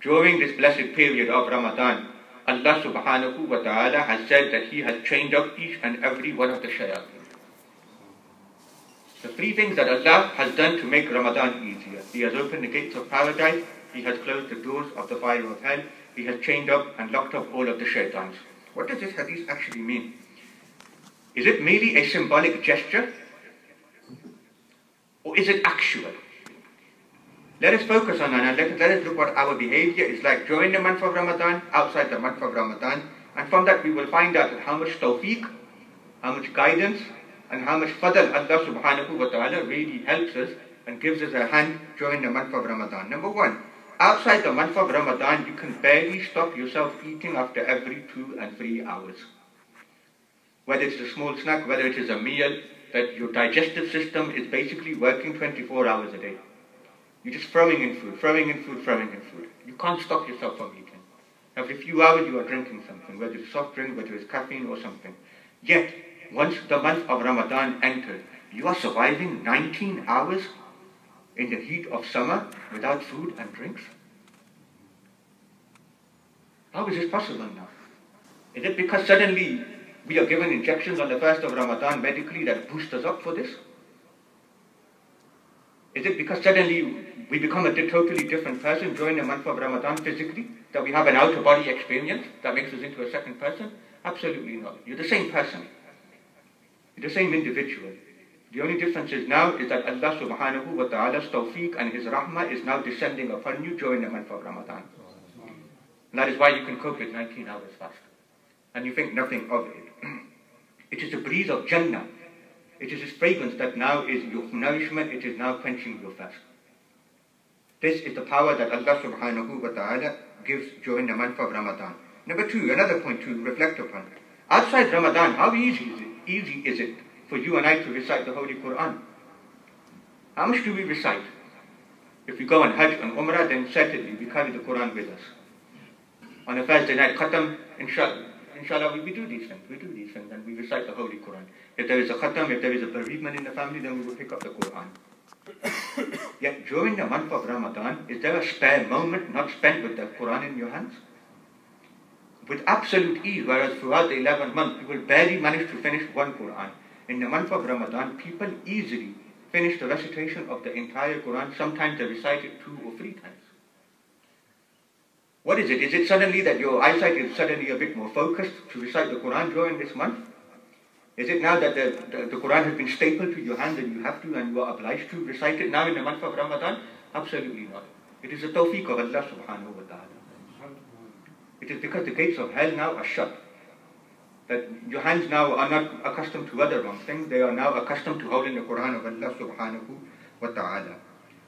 during this blessed period of Ramadan, Allah subhanahu wa ta'ala has said that He has chained up each and every one of the shayateen. The three things that Allah has done to make Ramadan easier. He has opened the gates of paradise, He has closed the doors of the fire of hell, He has chained up and locked up all of the shaitans. What does this hadith actually mean? Is it merely a symbolic gesture? Or is it actual? Let us focus on that and let us look what our behavior is like during the month of Ramadan, outside the month of Ramadan, and from that we will find out how much tawfiq, how much guidance, and how much fadl Allah subhanahu wa ta'ala really helps us and gives us a hand during the month of Ramadan. Number one, outside the month of Ramadan, you can barely stop yourself eating after every 2 and 3 hours. Whether it's a small snack, whether it is a meal, that your digestive system is basically working 24 hours a day. You're just throwing in food, throwing in food, throwing in food. You can't stop yourself from eating. Every few hours you are drinking something, whether it's soft drink, whether it's caffeine or something. Yet, once the month of Ramadan entered, you are surviving 19 hours in the heat of summer without food and drinks? How is this possible now? Is it because suddenly we are given injections on the first of Ramadan medically that boost us up for this? Is it because suddenly we become a totally different person during the month of Ramadan physically? That we have an out-of-body experience that makes us into a second person? Absolutely not. You're the same person. You're the same individual. The only difference is now is that Allah subhanahu wa ta'ala's tawfiq and His rahmah is now descending upon you during the month of Ramadan. And that is why you can cope with 19 hours fast. And you think nothing of it. It is the breeze of Jannah. It is His fragrance that now is your nourishment. It is now quenching your thirst. This is the power that Allah subhanahu wa ta'ala gives during the month of Ramadan. Number two, another point to reflect upon. Outside Ramadan, how easy is it for you and I to recite the Holy Quran? How much do we recite? If we go on Hajj and Umrah, then certainly we carry the Quran with us. On a Thursday night Khatam, inshallah, we do these things, and we recite the Holy Quran. If there is a Khatam, if there is a bereavement in the family, then we will pick up the Quran. Yet during the month of Ramadan, is there a spare moment not spent with the Quran in your hands? With absolute ease, whereas throughout the 11th month, people barely manage to finish one Quran. In the month of Ramadan, people easily finish the recitation of the entire Quran. Sometimes they recite it 2 or 3 times. What is it? Is it suddenly that your eyesight is suddenly a bit more focused to recite the Quran during this month? Is it now that the Quran has been stapled to your hand and you have to and you are obliged to recite it now in the month of Ramadan? Absolutely not. It is the tawfiq of Allah subhanahu wa ta'ala. It is because the gates of hell now are shut. That your hands now are not accustomed to other wrong things. They are now accustomed to holding the Quran of Allah subhanahu wa ta'ala.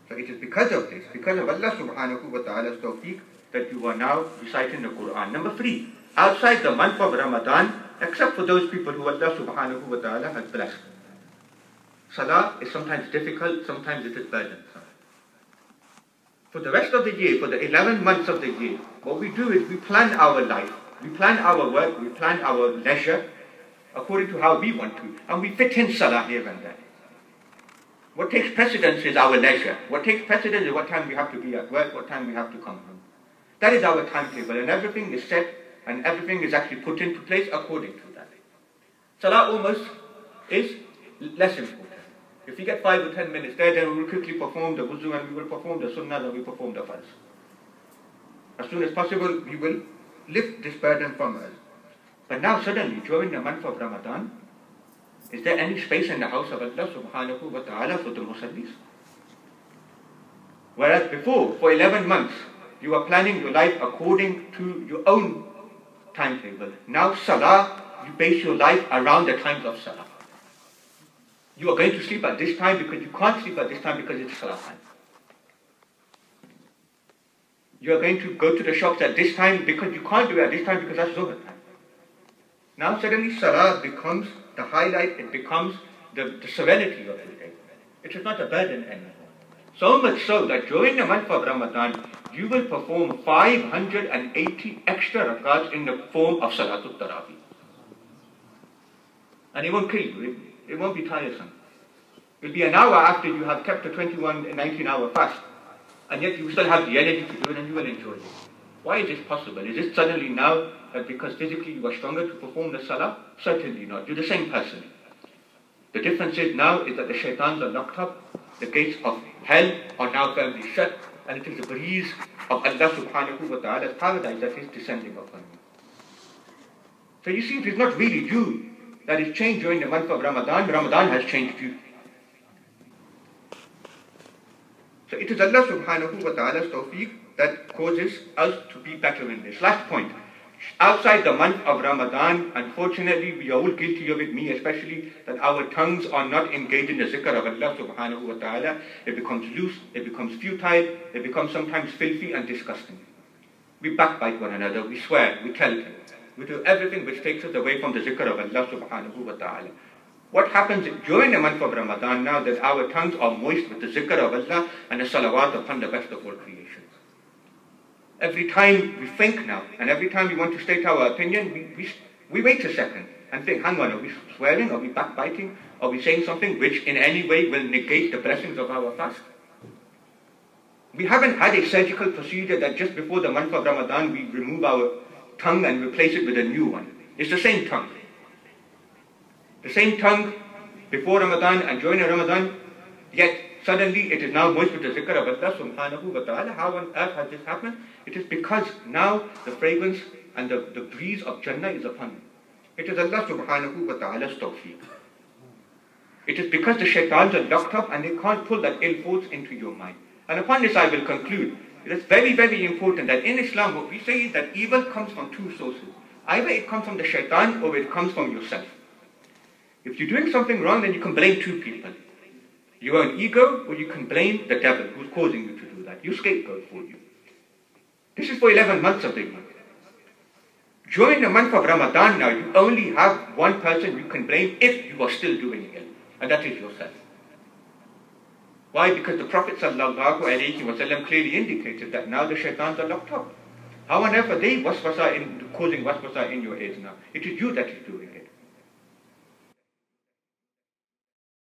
So it is because of this, because of Allah subhanahu wa ta'ala's tawfiq, that you are now reciting the Quran. Number 3, outside the month of Ramadan, except for those people who Allah subhanahu wa ta'ala has blessed, Salah is sometimes difficult, sometimes it is burdensome. For the rest of the year, for the 11 months of the year, what we do is we plan our life, we plan our work, we plan our leisure according to how we want to, and we fit in Salah here and there. What takes precedence is our leisure. What takes precedence is what time we have to be at work, what time we have to come home. That is our timetable, and everything is set, and everything is actually put into place according to that. Salah almost is less important. If we get 5 or 10 minutes there, then we will quickly perform the wuzu, and we will perform the sunnah, and we perform the farz. As soon as possible, we will lift this burden from us. But now suddenly, during the month of Ramadan, is there any space in the house of Allah subhanahu wa ta'ala for the musallis? Whereas before, for 11 months, you are planning your life according to your own timetable. Now Salah, you base your life around the times of Salah. You are going to sleep at this time because you can't sleep at this time because it's Salah time. You are going to go to the shops at this time because you can't do it at this time because that's Zuhr time. Now suddenly Salah becomes the highlight, it becomes the serenity of the day. It is not a burden anymore. So much so that during the month of Ramadan, you will perform 580 extra rakats in the form of Salatul Tarawih. And it won't kill you, it won't be tiresome. It will be an hour after you have kept a 19-hour fast. and yet you still have the energy to do it and you will enjoy it. Why is this possible? Is it suddenly now that because physically you are stronger to perform the salah? Certainly not. You're the same person. The difference is now is that the shaitans are locked up, the gates of hell are now firmly shut, and it is the breeze of Allah subhanahu wa ta'ala's paradise that is descending upon you. So you see, it is not really you that is changed during the month of Ramadan. Ramadan has changed you. So it is Allah subhanahu wa ta'ala's tawfiq that causes us to be better in this. Last point. Outside the month of Ramadan, unfortunately, we are all guilty of it, me especially, that our tongues are not engaged in the zikr of Allah subhanahu wa ta'ala. It becomes loose, it becomes futile, it becomes sometimes filthy and disgusting. We backbite one another, we swear, we tell them. We do everything which takes us away from the zikr of Allah subhanahu wa ta'ala. What happens during the month of Ramadan now that our tongues are moist with the zikr of Allah and the salawat upon the best of all creations? Every time we think now, and every time we want to state our opinion, we wait a second and think, hang on, are we swearing? Are we backbiting? Are we saying something which in any way will negate the blessings of our fast? We haven't had a surgical procedure that just before the month of Ramadan we remove our tongue and replace it with a new one. It's the same tongue. The same tongue before Ramadan and during Ramadan, yet suddenly it is now moist with the zikr of Allah subhanahu wa ta'ala. How on earth has this happened? It is because now the fragrance and the breeze of Jannah is upon you. It is Allah subhanahu wa ta'ala's tawfiq. It is because the shaitans are locked up and they can't pull that ill thoughts into your mind. And upon this I will conclude. It is very, very important that in Islam what we say is that evil comes from two sources. Either it comes from the shaitan or it comes from yourself. If you're doing something wrong, then you can blame two people. Your own ego, or you can blame the devil who's causing you to do that. You scapegoat for you. This is for 11 months of the year. During the month of Ramadan now, you only have one person you can blame if you are still doing ill, and that is yourself. Why? Because the Prophet ﷺ clearly indicated that now the shaitans are locked up. How on earth are they causing waswasa in your heads now? It is you that is doing it.